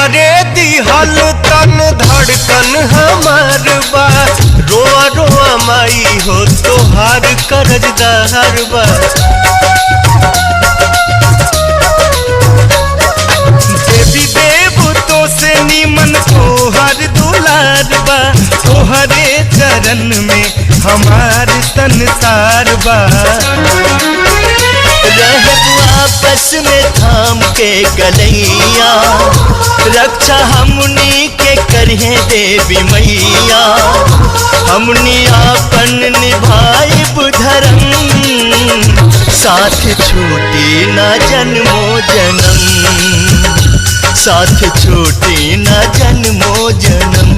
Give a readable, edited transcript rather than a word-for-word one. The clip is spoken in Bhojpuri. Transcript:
तोहरे दिहल तन धड़कन हमार बा, रोआ रोआ माई हो तोहार करजदार बा। देवी देवतों से नीमन तोहर दुलार बा, तोहरे चरण में हमार संसार बा। रहबू आपस में थाम के गलैया, रक्षा हमनी के करिए देवी मैया। हमनी आपन निभाइब धर्म, साथ छूटी न जन्मो जन्म, साथ छूटी न जन्मो जन्म।